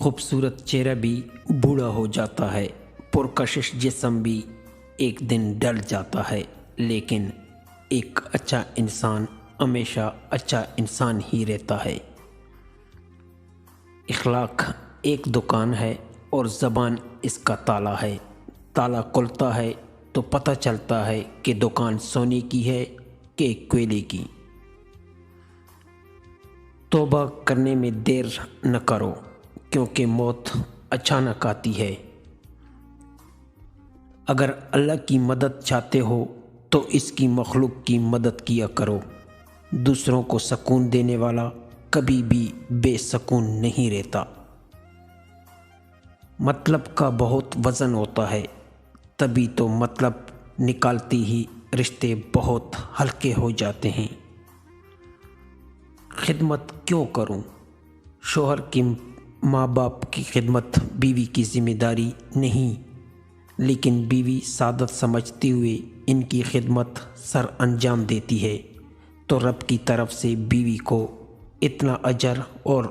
خوبصورت چہرہ بھی بوڑھا ہو جاتا ہے، پرکشش جسم بھی ایک دن ڈل جاتا ہے، لیکن ایک اچھا انسان ہمیشہ اچھا انسان ہی رہتا ہے۔ اخلاق ایک دکان ہے اور زبان اس کا تالا ہے۔ تالا کھلتا ہے تو پتہ چلتا ہے کہ دکان سونے کی ہے کہ کوئلے کی۔ توبہ کرنے میں دیر نہ کرو، کیونکہ موت اچانک آتی ہے۔ اگر اللہ کی مدد چاہتے ہو تو اس کی مخلوق کی مدد کیا کرو۔ دوسروں کو سکون دینے والا کبھی بھی بے سکون نہیں رہتا۔ مطلب کا بہت وزن ہوتا ہے، تبھی تو مطلب نکالتے ہی رشتے بہت ہلکے ہو جاتے ہیں۔ خدمت کیوں کروں؟ شوہر کی ماں باپ کی خدمت بیوی کی ذمہ داری نہیں، لیکن بیوی سعادت سمجھتے ہوئے ان کی خدمت سر انجام دیتی ہے تو رب کی طرف سے بیوی کو اتنا اجر اور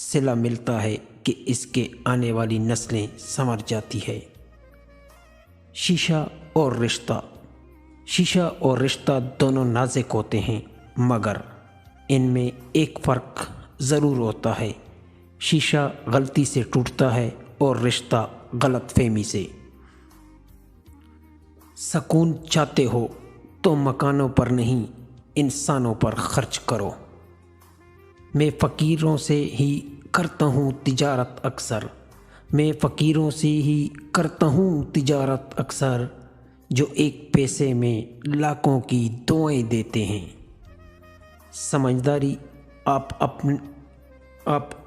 صلہ ملتا ہے کہ اس کے آنے والی نسلیں سنور جاتی ہے۔ شیشہ اور رشتہ دونوں نازک ہوتے ہیں، مگر ان میں ایک فرق ضرور ہوتا ہے۔ شیشہ غلطی سے ٹوٹتا ہے اور رشتہ غلط فہمی سے۔ سکون چاہتے ہو تو مکانوں پر نہیں، انسانوں پر خرچ کرو۔ میں فقیروں سے ہی کرتا ہوں تجارت اکثر، جو ایک پیسے میں لاکھوں کی دعائیں دیتے ہیں۔ سمجھداری آپ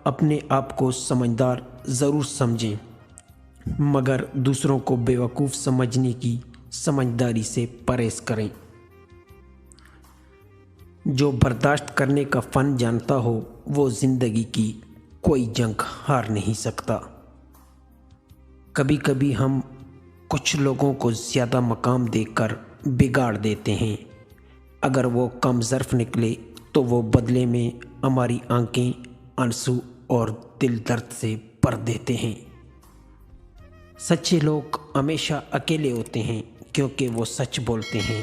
اپنے آپ کو سمجھدار ضرور سمجھیں، مگر دوسروں کو بیوقوف سمجھنے کی سمجھداری سے پرہیز کریں۔ جو برداشت کرنے کا فن جانتا ہو وہ زندگی کی کوئی جنگ ہار نہیں سکتا۔ کبھی کبھی ہم کچھ لوگوں کو زیادہ مقام دے کر بگاڑ دیتے ہیں۔ اگر وہ کم ظرف نکلے تو وہ بدلے میں ہماری آنکھیں آنسو اور دل درد سے بھر دیتے ہیں۔ سچے لوگ ہمیشہ اکیلے ہوتے ہیں کیونکہ وہ سچ بولتے ہیں،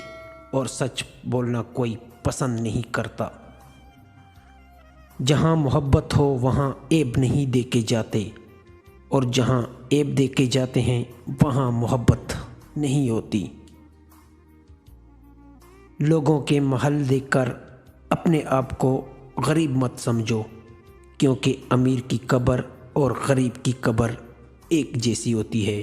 اور سچ بولنا کوئی پسند نہیں کرتا۔ جہاں محبت ہو وہاں عیب نہیں دیکھے جاتے، اور جہاں عیب دیکھے جاتے ہیں وہاں محبت نہیں ہوتی۔ لوگوں کے محل دیکھ کر اپنے آپ کو غریب مت سمجھو، کیونکہ امیر کی قبر اور غریب کی قبر ایک جیسی ہوتی ہے۔